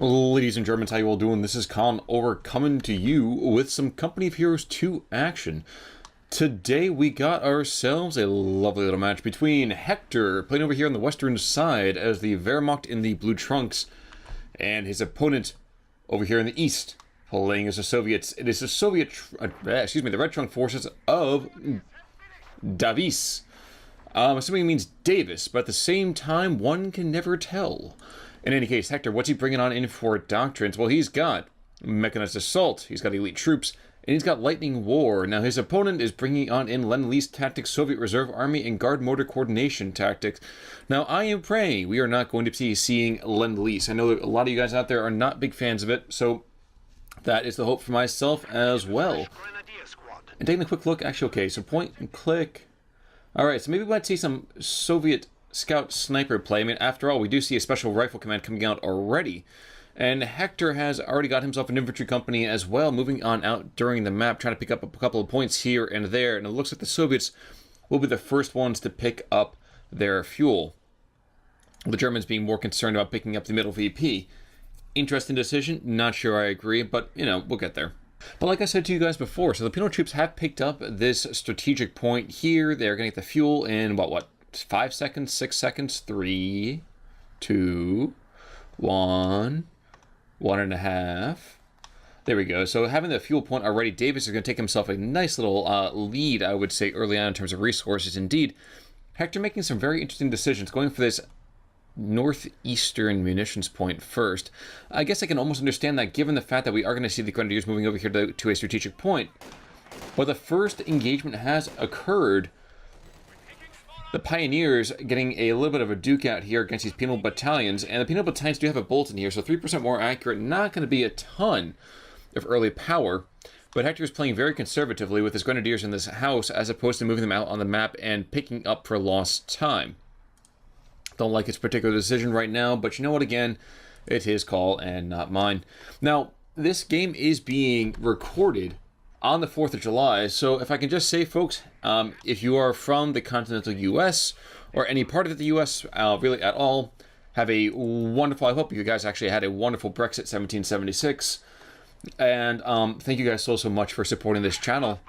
Ladies and Germans, how you all doing? This is Con over coming to you with some Company of Heroes 2 action. Today we got ourselves a lovely little match between Hector, playing over here on the western side as the Wehrmacht in the blue trunks, and his opponent over here in the east, playing as the Soviets. It is the the Red Trunk forces of Davis. Assuming it means Davis, but at the same time, one can never tell. In any case, Hector, what's he bringing on in for doctrines? Well, he's got mechanized assault, he's got elite troops, and he's got lightning war. Now, his opponent is bringing on in Lend-Lease tactics, Soviet Reserve Army, and guard motor coordination tactics. Now, I am praying we are not going to be seeing Lend-Lease. I know that a lot of you guys out there are not big fans of it, so that is the hope for myself as well. And taking a quick look, actually, okay, so point and click. Alright, so maybe we might see some Soviet scout sniper play. I mean, after all, we do see a special rifle command coming out already. And Hector has already got himself an infantry company as well, moving on out during the map, trying to pick up a couple of points here and there. And it looks like the Soviets will be the first ones to pick up their fuel. The Germans being more concerned about picking up the middle VP. Interesting decision. Not sure I agree, but, you know, we'll get there. But like I said to you guys before, so the Penal troops have picked up this strategic point here. They're going to get the fuel in, what, 5 seconds, 6 seconds, 3, 2, 1, 1.5. There we go. So having the fuel point already, Davis is going to take himself a nice little lead, I would say, early on in terms of resources. Indeed, Hector making some very interesting decisions, going for this northeastern munitions point first. I guess I can almost understand that given the fact that we are going to see the Grenadiers moving over here to a strategic point. But the first engagement has occurred. The Pioneers getting a little bit of a duke out here against these penal battalions, and the penal battalions do have a bolt in here, so 3% more accurate, not going to be a ton of early power, but Hector is playing very conservatively with his Grenadiers in this house as opposed to moving them out on the map and picking up for lost time. Don't like his particular decision right now, but you know what, again, it's his call and not mine. Now, this game is being recorded on the 4th of July, so if I can just say, folks, if you are from the continental U.S. or any part of the U.S. Really at all, have a wonderful, I hope you guys actually had a wonderful Brexit 1776, and thank you guys so much for supporting this channel.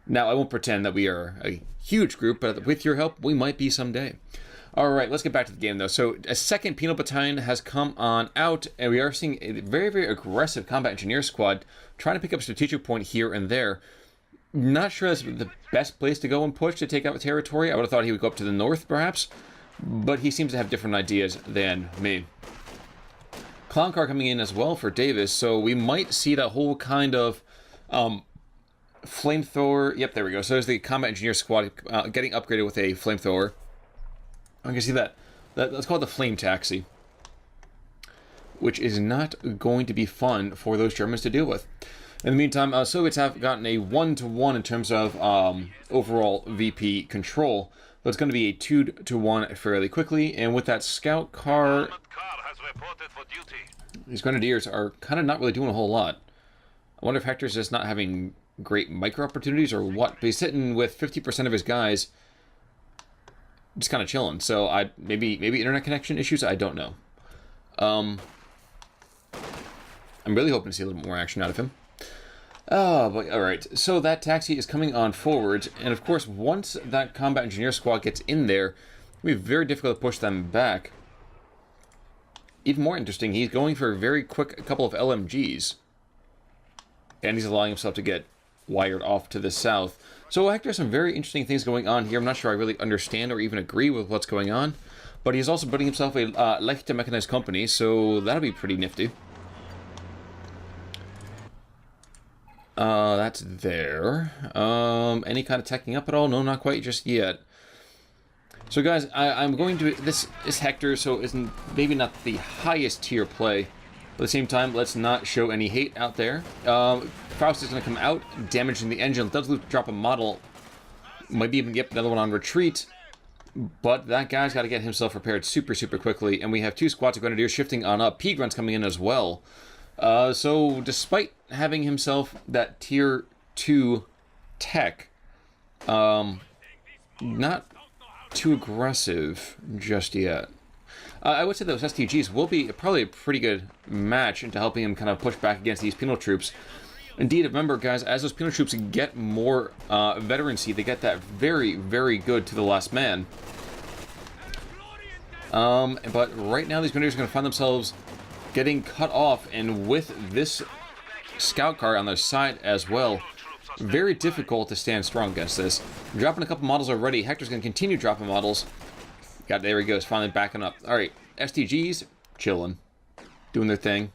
Now, I won't pretend that we are a huge group, but with your help, we might be someday. Alright, let's get back to the game, though. So, a second penal battalion has come on out, and we are seeing a very, very aggressive combat engineer squad trying to pick up a strategic point here and there. Not sure that's the best place to go and push to take out territory. I would have thought he would go up to the north, perhaps, but he seems to have different ideas than me. Clown car coming in as well for Davis, so we might see that whole kind of flamethrower. Yep, there we go. So there's the combat engineer squad getting upgraded with a flamethrower. I can see that. Let's call it the flame taxi, which is not going to be fun for those Germans to deal with. In the meantime, Soviets have gotten a 1-to-1 in terms of overall VP control, but it's going to be a 2-to-1 fairly quickly. And with that scout car, these Grenadiers are kind of not really doing a whole lot. I wonder if Hector's just not having great micro opportunities or what. But he's sitting with 50% of his guys just kind of chilling. So maybe internet connection issues. I don't know. I'm really hoping to see a little more action out of him. But all right. So that taxi is coming on forwards, and of course, once that combat engineer squad gets in there, it'll be very difficult to push them back. Even more interesting, he's going for a very quick couple of LMGs, and he's allowing himself to get wired off to the south. So Hector has some very interesting things going on here. I'm not sure I really understand or even agree with what's going on, but he's also building himself a Leichte mechanized company, so that'll be pretty nifty. That's there. Any kind of teching up at all? No, not quite just yet. So guys, I'm going to, this is Hector, so isn't maybe not the highest tier play, but at the same time, let's not show any hate out there. Faust is going to come out, damaging the engine. Does drop a model. Might even get another one on retreat. But that guy's got to get himself repaired super quickly. And we have 2 squads of Grenadiers shifting on up. P-Grunt's coming in as well. So despite having himself that tier 2 tech, not too aggressive just yet. I would say those STGs will be probably a pretty good match into helping him kind of push back against these penal troops. Indeed, remember, guys, as those penal troops get more veterancy, they get that very, very good to the last man. But right now, these grenadiers are going to find themselves getting cut off, and with this scout car on their side as well, very difficult to stand strong against this. Dropping a couple models already. Hector's going to continue dropping models. There he goes, finally backing up. Alright, STGs, chilling. Doing their thing.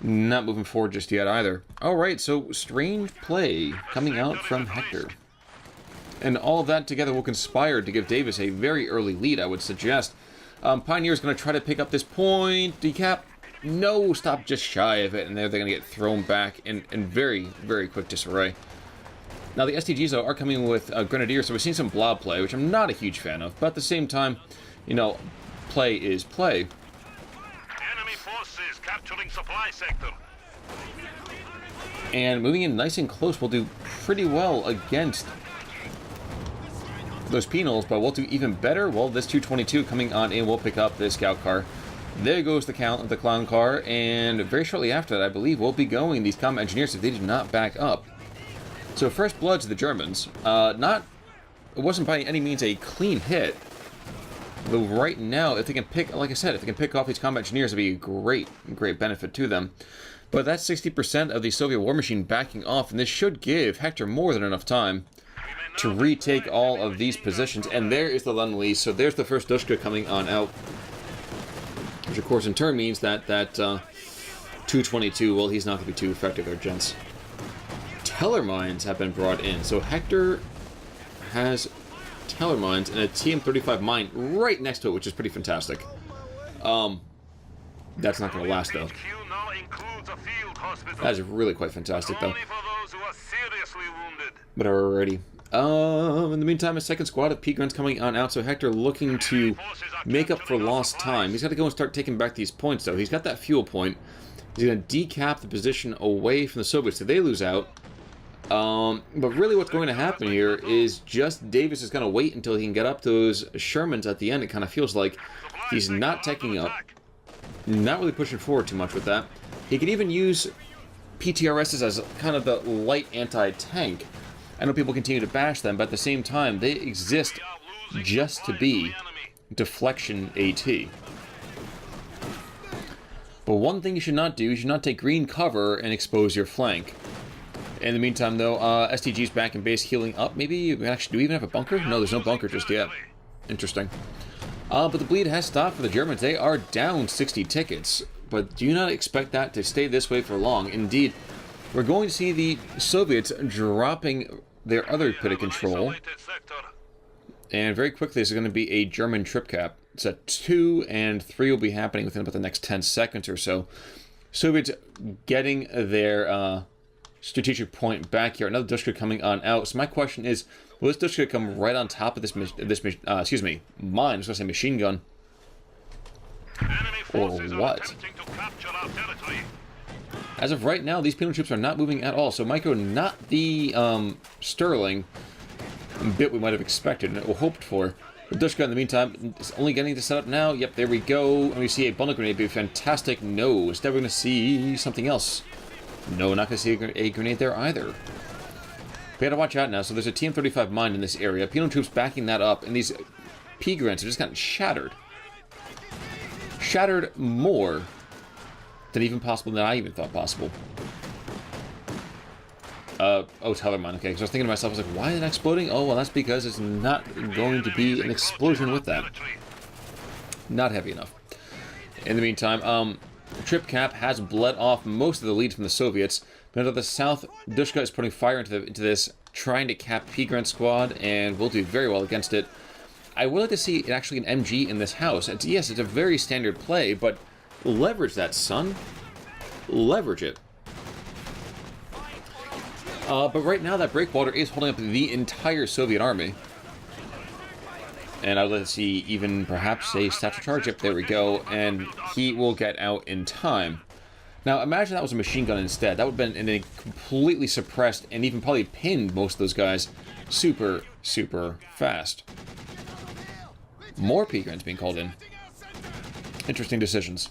Not moving forward just yet either. Alright, so strange play coming out from Hector. And all of that together will conspire to give Davis a very early lead, I would suggest. Pioneer's going to try to pick up this point. Decap. No, stop just shy of it. And they're going to get thrown back in very, very quick disarray. Now, the STGs, though, are coming with Grenadiers, so we've seen some blob play, which I'm not a huge fan of. But at the same time, you know, play is play. Enemy forces capturing supply sector. And moving in nice and close will do pretty well against those penals, but we'll do even better. Well, this 222 coming on in will pick up this scout car. There goes the clown car, and very shortly after that, I believe, will be going these combat engineers if they did not back up. So first blood to the Germans. It wasn't by any means a clean hit. Though right now, if they can pick, like I said, if they can pick off these combat engineers, it'd be a great, great benefit to them. But that's 60% of the Soviet war machine backing off, and this should give Hector more than enough time to retake all of these positions. And there is the Lend-Lease, so there's the first Dushka coming on out. Which, of course, in turn means that 222, well, he's not going to be too effective there, gents. Teller mines have been brought in. So Hector has Teller mines and a TM-35 mine right next to it, which is pretty fantastic. That's not going to last, though. That is really quite fantastic, though. But alrighty. In the meantime, a second squad of P-Grunts coming on out, so Hector looking to make up for lost time. He's got to go and start taking back these points, though. He's got that fuel point. He's going to decap the position away from the Soviets, so they lose out. But really what's going to happen here is just Davis is going to wait until he can get up those Shermans at the end. It kind of feels like he's not taking up, not really pushing forward too much with that. He can even use PTRSs as kind of the light anti-tank. I know people continue to bash them, but at the same time, they exist just to be deflection AT. But one thing you should not do, you should not take green cover and expose your flank. In the meantime, though, STG's back in base healing up. Maybe, actually, do we even have a bunker? No, there's no bunker just yet. Interesting. But the bleed has stopped for the Germans. They are down 60 tickets. But do not expect that to stay this way for long. Indeed, we're going to see the Soviets dropping their other pit of control. And very quickly, this is going to be a German trip cap. It's at 2, and 3 will be happening within about the next 10 seconds or so. Soviets getting their strategic point back here. Another Dushka coming on out. So my question is, will this Dushka come right on top of this mine? I was going to say machine gun. Or what? As of right now, these penal troops are not moving at all. So Micro, not the Sterling bit we might have expected or hoped for. But Dushka, in the meantime, is only getting to set up now. Yep, there we go. And we see a bundle grenade be fantastic. No, instead we're going to see something else. No, not going to see a grenade there either. We got to watch out now. So there's a TM-35 mine in this area. Penal troops backing that up, and these P-Grants have just gotten shattered. Shattered more than even possible than I even thought possible. Oh, Teller mine. Okay, because I was thinking to myself, I was like, why is it exploding? Oh, well, that's because it's not going to be an explosion with that. Not heavy enough. In the meantime, Trip Cap has bled off most of the lead from the Soviets. But to the south, Dushka is putting fire into this, trying to cap P-Grunt squad, and will do very well against it. I would like to see actually an MG in this house. Yes, it's a very standard play, but leverage that, son. Leverage it. But right now, that breakwater is holding up the entire Soviet army. And I'd like to see even perhaps a satchel charge. Yep, there we go. And he will get out in time. Now, imagine that was a machine gun instead. That would have been completely suppressed and even probably pinned most of those guys super, super fast. More P-Grants being called in. Interesting decisions.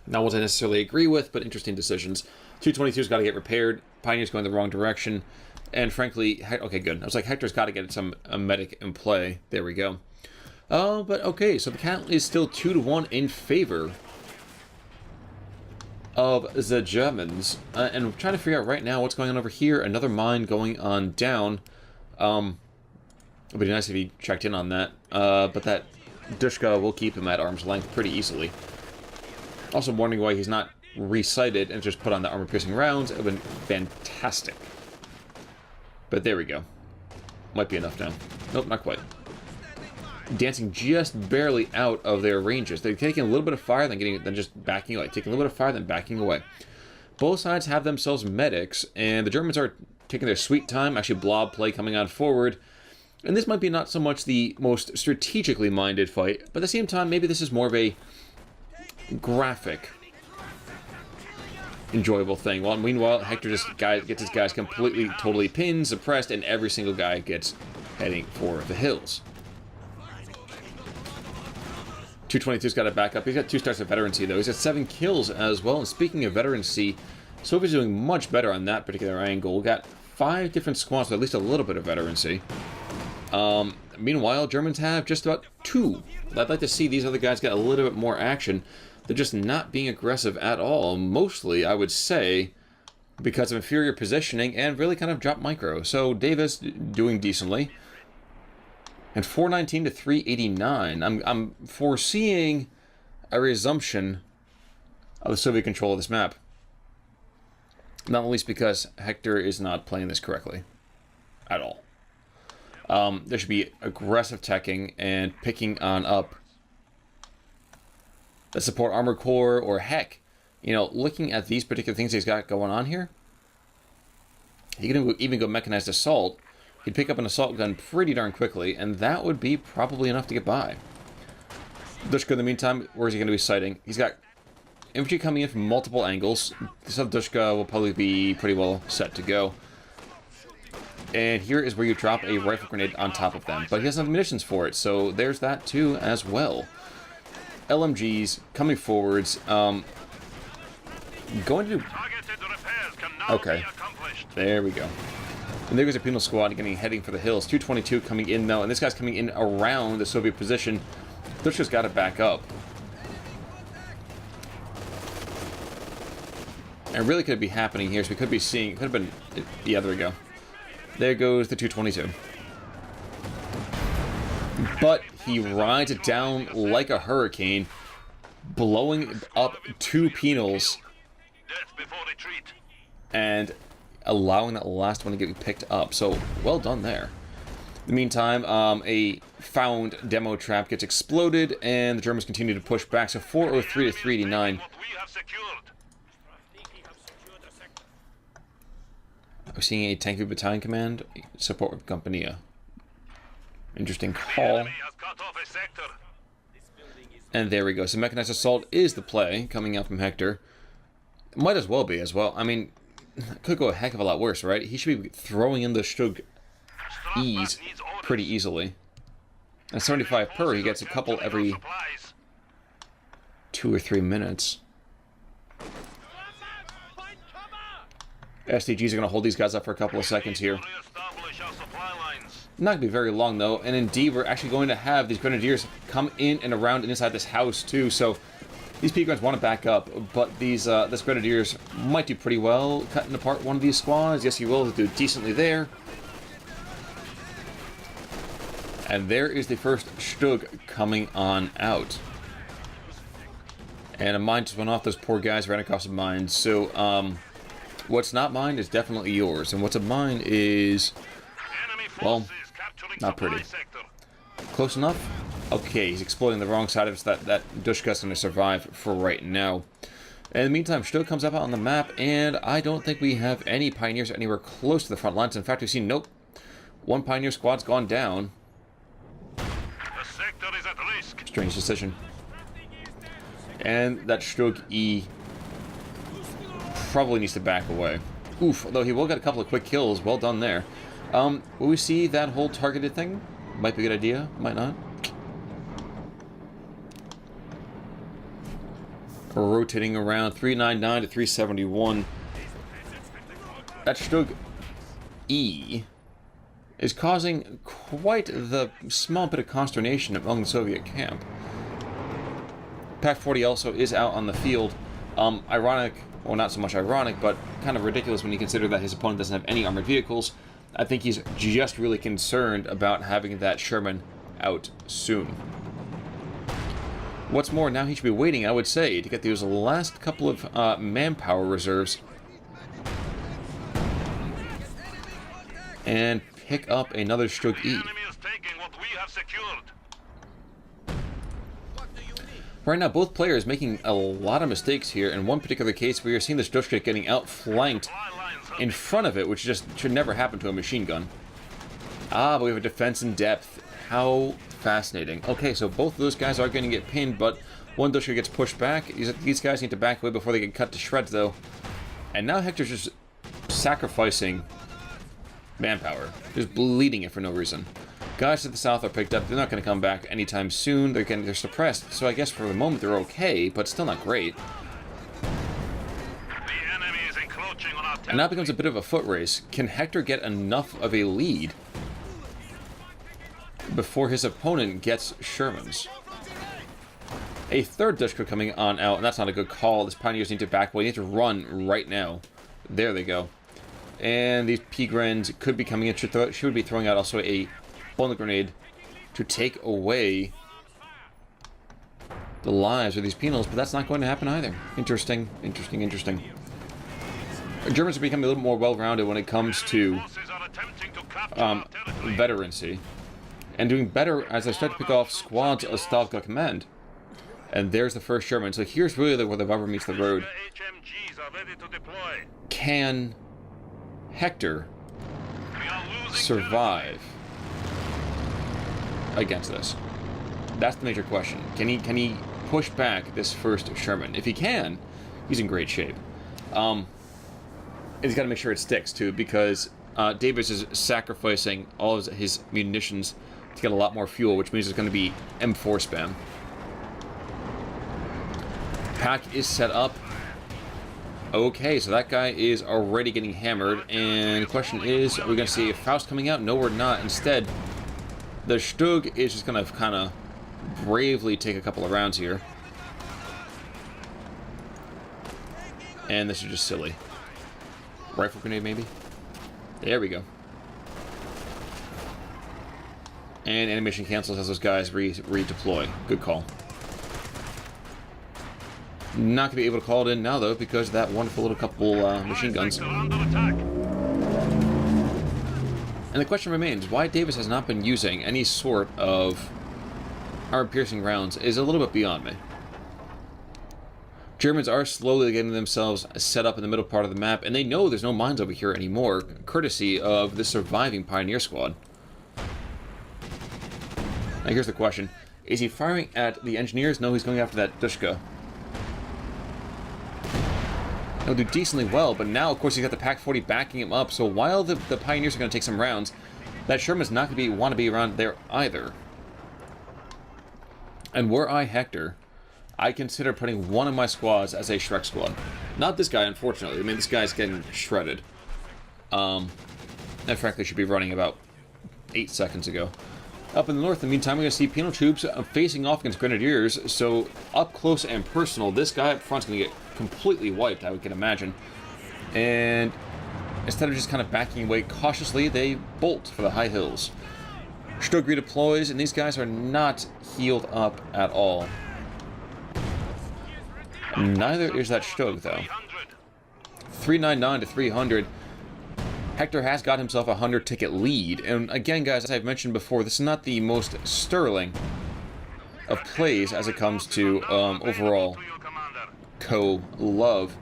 Not what I necessarily agree with, but interesting decisions. 222's got to get repaired. Pioneer's going the wrong direction. And frankly, okay, good. I was like, Hector's got to get a medic in play. There we go. But okay, so the count is still 2-1 in favor of the Germans. And I'm trying to figure out right now what's going on over here. Another mine going on down. It would be nice if he checked in on that. But that Dushka will keep him at arm's length pretty easily. Also wondering why he's not resighted and just put on the armor-piercing rounds. It would have been fantastic. But there we go. Might be enough now. Nope, not quite. Dancing just barely out of their ranges. They're taking a little bit of fire, then just backing away. Taking a little bit of fire, then backing away. Both sides have themselves medics, and the Germans are taking their sweet time. Actually, blob play coming on forward. And this might be not so much the most strategically minded fight, but at the same time, maybe this is more of a graphic, enjoyable thing. While meanwhile, Hector just gets his guys completely, totally pinned, suppressed, and every single guy gets heading for the hills. 222's got to back up. He's got 2 stars of veterancy, though. He's got 7 kills as well. And speaking of veterancy, Soviet's doing much better on that particular angle. We've got 5 different squads with at least a little bit of veterancy. Meanwhile, Germans have just about 2. I'd like to see these other guys get a little bit more action. They're just not being aggressive at all. Mostly, I would say, because of inferior positioning and really kind of drop micro. So Davis doing decently. And 419 to 389. I'm foreseeing a resumption of the Soviet control of this map. Not least because Hector is not playing this correctly. At all. There should be aggressive teching and picking on up the support armor core, or heck, you know, looking at these particular things he's got going on here, he can even go mechanized assault. He'd pick up an assault gun pretty darn quickly, and that would be probably enough to get by. Dushka, in the meantime, where is he going to be sighting? He's got infantry coming in from multiple angles. This other Dushka will probably be pretty well set to go. And here is where you drop a rifle grenade on top of them. But he doesn't have munitions for it, so there's that too as well. LMGs coming forwards. Going to... Okay. There we go. And there goes a penal squad heading for the hills. 222 coming in now, and this guy's coming in around the Soviet position. Dushka's got to back up. And really could be happening here, so we could be seeing... Could have been... Yeah, there we go. There goes the 222. But he rides it down like a hurricane, blowing up 2 penals and allowing that last one to get picked up. So, well done there. In the meantime, a found demo trap gets exploded, and the Germans continue to push back. So 403 to 389. We're seeing a tank battalion command support with Compania. Interesting call. And there we go. So mechanized assault is the play coming out from Hector. Might as well be as well. I mean, it could go a heck of a lot worse, right? He should be throwing in the Stug ease pretty easily. At 75 per, he gets a couple every 2 or 3 minutes. STGs are going to hold these guys up for a couple of seconds here. Not going to be very long, though. And indeed, we're actually going to have these Grenadiers come in and around and inside this house, too. So these Pequod's want to back up, but these this Grenadiers might do pretty well cutting apart one of these squads. Yes, he will do decently there. And there is the first Stug coming on out. And a mine just went off. Those poor guys ran across a mine. So, what's not mine is definitely yours. And what's a mine is, well, not pretty. Close enough? Okay, he's exploiting the wrong side of it, so that Dushka's going to survive for right now. In the meantime, Stug comes up on the map, and I don't think we have any Pioneers anywhere close to the front lines. In fact, we've seen, nope, 1 Pioneer squad's gone down. Strange decision. And that Stug E probably needs to back away. Oof, although he will get a couple of quick kills. Well done there. Will we see that whole targeted thing? Might be a good idea, might not. rotating around 399 to 371. That Stug E is causing quite the small bit of consternation among the Soviet camp. Pak-40 also is out on the field. Ironic, well, not so much ironic, but kind of ridiculous when you consider that his opponent doesn't have any armored vehicles. I think he's just really concerned about having that Sherman out soon. What's more, now he should be waiting, I would say, to get those last couple of manpower reserves and pick up another Stug E. The enemy is taking what we have secured. Right now, both players making a lot of mistakes here. In one particular case, we are seeing the Stuttgart getting outflanked in front of it, which just should never happen to a machine gun. Ah, but we have a defense in depth. How fascinating. Okay, so both of those guys are going to get pinned, but one Stuttgart gets pushed back. These guys need to back away before they get cut to shreds, though. And now Hector's just sacrificing manpower. Just bleeding it for no reason. Guys to the south are picked up. They're not going to come back anytime soon. They're suppressed, so I guess for the moment they're okay, but still not great. The enemy is encroaching on our And now it becomes a bit of a foot race. Can Hector get enough of a lead before his opponent gets Shermans? A third Dushka coming on out, and that's not a good call. These Pioneers need to back away. They need to run right now. There they go. And these P-Grens could be coming in. Should be throwing out also a bullet grenade to take away the lives of these penals, but that's not going to happen either. Interesting, interesting, interesting. The Germans are becoming a little more well-rounded when it comes to veterancy, and doing better as I start to pick off squads of Stavka Command. And there's the first Sherman. So here's really where the rubber meets the road. Can Hector survive against this? That's the major question. Can he push back this first Sherman? If he can, he's in great shape. He's got to make sure it sticks too, because Davis is sacrificing all of his munitions to get a lot more fuel, which means it's going to be M4 spam. Pack is set up. Okay, so that guy is already getting hammered, and the question is, are we going to see a Faust coming out? No, we're not. Instead, the Stug is just going to kind of bravely take a couple of rounds here. And this is just silly. Rifle grenade, maybe? There we go. And animation cancels as those guys redeploy. Good call. Not going to be able to call it in now, though, because of that wonderful little couple machine guns. And the question remains, why Davis has not been using any sort of armor-piercing rounds is a little bit beyond me. Germans are slowly getting themselves set up in the middle part of the map, and they know there's no mines over here anymore, courtesy of the surviving Pioneer Squad. Now here's the question. Is he firing at the engineers? No, he's going after that Dushka. He'll do decently well, but now, of course, he's got the Pak-40 backing him up, so while the Pioneers are going to take some rounds, that Sherman's not going to want to be around there either. And were I Hector, I consider putting one of my squads as a Shrek squad. Not this guy, unfortunately. I mean, this guy's getting shredded. And frankly, should be running about 8 seconds ago. Up in the north, in the meantime, we're going to see penal troops facing off against grenadiers, so up close and personal, this guy up front's going to get completely wiped, I can imagine. And instead of just kind of backing away cautiously, they bolt for the high hills. Stug redeploys, and these guys are not healed up at all. Neither is that Stug, though. 399 to 300. Hector has got himself a 100-ticket lead. And again, guys, as I've mentioned before, this is not the most sterling of plays as it comes to overall co-love.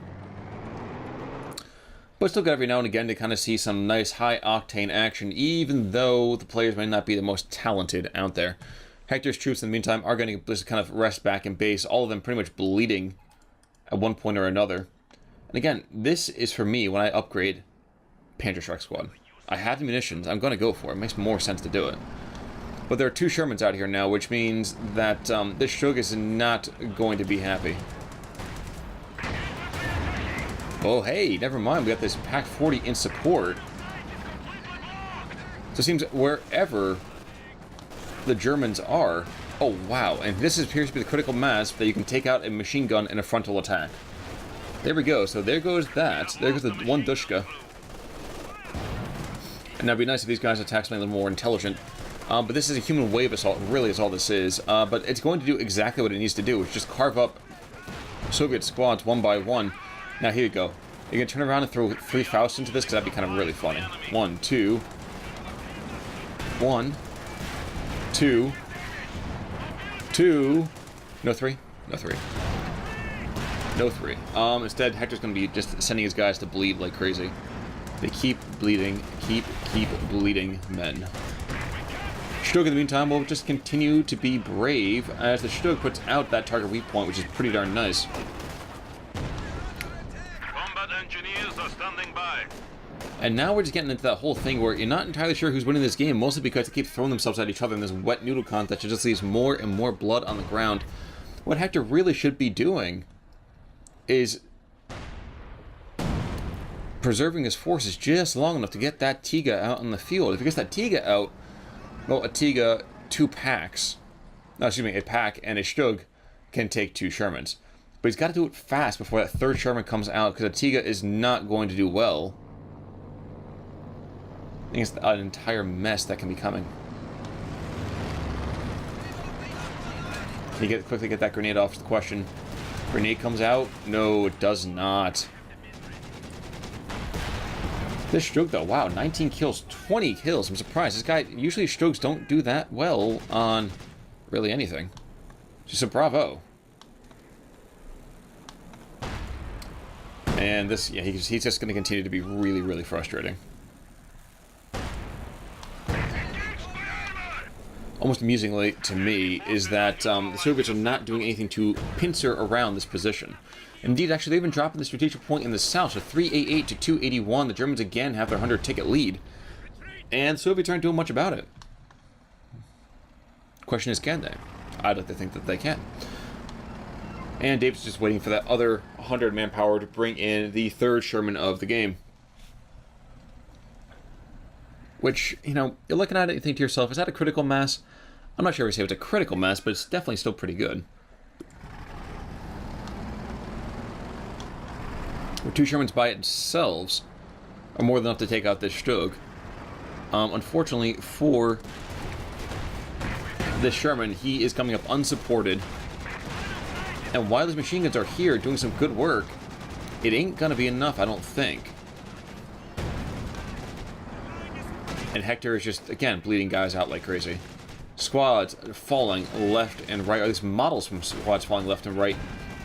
But still got every now and again to kind of see some nice high-octane action, even though the players may not be the most talented out there. Hector's troops, in the meantime, are going to just kind of rest back in base, all of them pretty much bleeding at one point or another. And again, this is for me when I upgrade Panzer Shrek Squad. I have the munitions, I'm going to go for it. It makes more sense to do it. But there are two Shermans out here now, which means that this Stug is not going to be happy. Oh, hey, never mind. We got this Pack 40 in support. So it seems wherever the Germans are... Oh, wow. And this appears to be the critical mass that you can take out a machine gun in a frontal attack. There we go. So there goes that. There goes the one Dushka. And that'd be nice if these guys attack something a little more intelligent. But this is a human wave assault, really is all this is. But it's going to do exactly what it needs to do, which is just carve up Soviet squads one by one. Now, here you go. You're going to turn around and throw 3 Faust into this, because that'd be kind of really funny. 1, 2. 1. 2. 2. No 3? No 3. No 3. Instead, Hector's going to be just sending his guys to bleed like crazy. They keep bleeding, keep bleeding men. Stug, in the meantime, will just continue to be brave as the Stug puts out that target weak point, which is pretty darn nice. Combat engineers are standing by. And now we're just getting into that whole thing where you're not entirely sure who's winning this game, mostly because they keep throwing themselves at each other in this wet noodle contest that just leaves more and more blood on the ground. What Hector really should be doing is preserving his forces just long enough to get that Tiga out on the field. If he gets that Tiga out, well, a Tiga, 2 packs, no, excuse me, a pack and a Stug can take 2 Shermans. But he's got to do it fast before that 3rd Sherman comes out, because a Tiga is not going to do well. I think it's an entire mess that can be coming. Can you quickly get that grenade off? Is the question. Grenade comes out? No, it does not. This Stug, though, wow, 19 kills, 20 kills. I'm surprised. This guy, usually Stugs don't do that well on really anything. Just a bravo. And this, yeah, he's just going to continue to be really, really frustrating. Almost amusingly to me is that the Soviets are not doing anything to pincer around this position. Indeed, actually, they've been dropping the strategic point in the south, so 388 to 281. The Germans again have their 100-ticket lead, and the Soviets aren't doing much about it. Question is, can they? I'd like to think that they can. And Dave's just waiting for that other 100 manpower to bring in the 3rd Sherman of the game. Which, you know, you're looking at it, you think to yourself, is that a critical mass? I'm not sure if I say it's a critical mass, but it's definitely still pretty good. Where 2 Shermans by themselves are more than enough to take out this Stug. Unfortunately for this Sherman, he is coming up unsupported. And while these machine guns are here doing some good work, it ain't gonna be enough, I don't think. And Hector is just, again, bleeding guys out like crazy. Squads falling left and right, or at least models from squads falling left and right.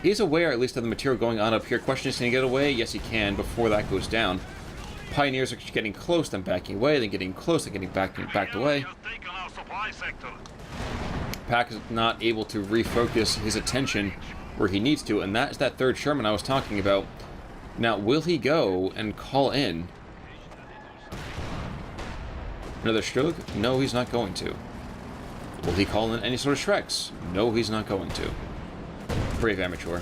He's aware, at least, of the material going on up here. Question is, can he get away? Yes, he can, before that goes down. Pioneers are getting close, then backing away, then getting close, then getting backed away. Pack is not able to refocus his attention where he needs to, and that's that 3rd Sherman I was talking about. Now, will he go and call in another Stug? No, he's not going to. Will he call in any sort of Shreks? No, he's not going to. Brave amateur.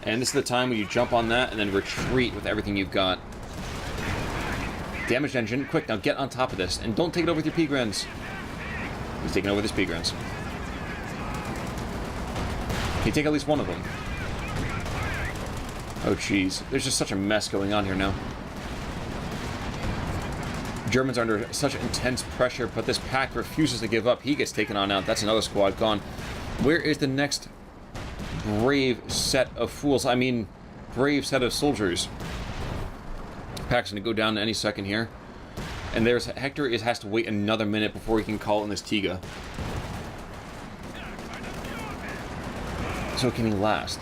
And this is the time when you jump on that and then retreat with everything you've got. Damaged engine. Quick, now get on top of this. And don't take it over with your P-Grens. He's taking over with his P-Grens. Can you take at least one of them? Oh, jeez. There's just such a mess going on here now. Germans are under such intense pressure, but this pack refuses to give up. He gets taken on out. That's another squad gone. Where is the next brave set of fools? I mean, brave set of soldiers. Pack's going to go down any second here. And there's Hector has to wait another minute before he can call in this Tiga. So can he last?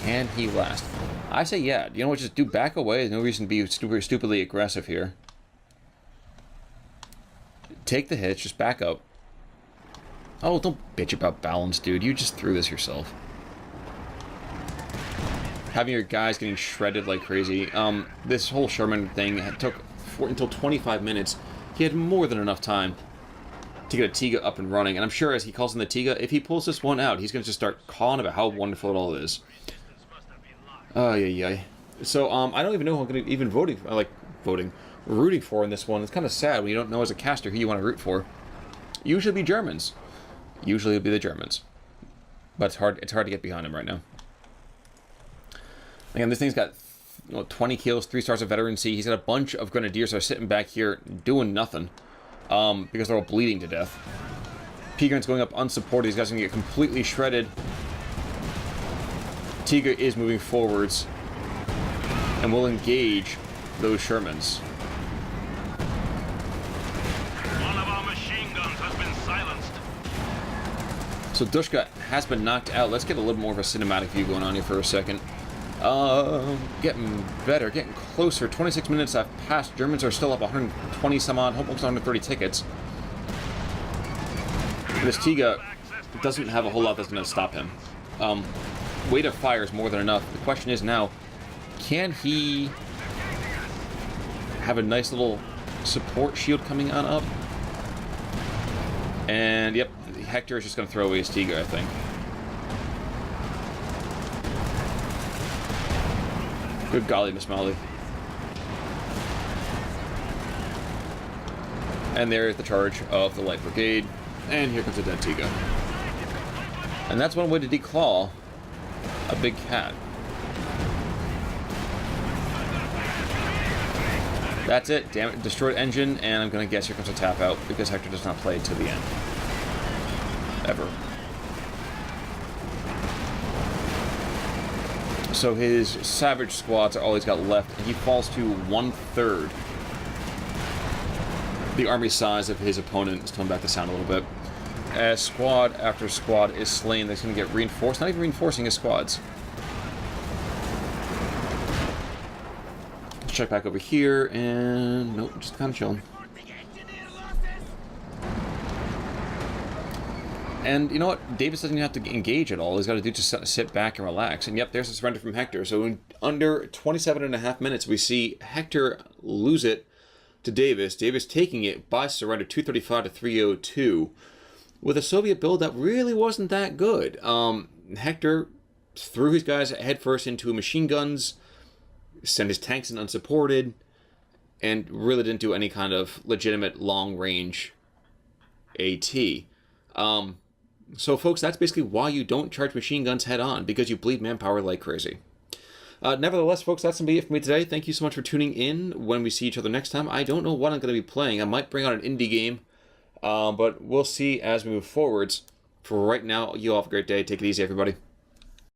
Can he last? I say yeah. You know what? Just do back away. There's no reason to be stupidly aggressive here. Take the hits. Just back up. Oh, don't bitch about balance, dude. You just threw this yourself. Having your guys getting shredded like crazy. This whole Sherman thing took until 25 minutes. He had more than enough time to get a Tiga up and running. And I'm sure as he calls in the Tiga, if he pulls this one out, he's going to just start calling about how wonderful it all is. Oh, yeah. So, I don't even know who I'm going to even rooting for in this one. It's kind of sad when you don't know as a caster who you want to root for. Usually be Germans. Usually it'll be the Germans. But it's hard to get behind them right now. Again, this thing's got 20 kills, 3 stars of veterancy. He's got a bunch of grenadiers that are sitting back here doing nothing. Because they're all bleeding to death. P-Gun's going up unsupported. These guys are going to get completely shredded. Tiga is moving forwards. And will engage those Shermans. One of our machine guns has been silenced. So Dushka has been knocked out. Let's get a little more of a cinematic view going on here for a second. Getting better, getting closer. 26 minutes have passed. Germans are still up 120 some odd, almost 130 tickets. This Tiga doesn't have a whole lot that's going to stop him. Weight of fire is more than enough. The question is now, can he have a nice little support shield coming on up? And yep, Hector is just going to throw away his Tiga, I think. Good golly, Miss Molly. And there is the charge of the Light Brigade. And here comes a dead Tiga. And that's one way to declaw a big cat. That's it. Damn it. Destroyed engine. And I'm going to guess here comes a tap out because Hector does not play to the end. Ever. So his Savage squads are all he's got left, and he falls to 1/3 the army size of his opponent. Let's tone back the sound a little bit. As squad after squad is slain, that's going to get reinforced. Not even reinforcing his squads. Let's check back over here, and nope, just kind of chilling. And you know what? Davis doesn't even have to engage at all. He's got to do just sit back and relax. And yep, there's a surrender from Hector. So in under 27.5 minutes, we see Hector lose it to Davis. Davis taking it by surrender, 235 to 302. With a Soviet build that really wasn't that good. Hector threw his guys headfirst into machine guns, sent his tanks in unsupported, and really didn't do any kind of legitimate long-range AT. So, folks, that's basically why you don't charge machine guns head-on, because you bleed manpower like crazy. Nevertheless, folks, that's going to be it for me today. Thank you so much for tuning in. When we see each other next time, I don't know what I'm going to be playing. I might bring out an indie game, but we'll see as we move forwards. For right now, you all have a great day. Take it easy, everybody.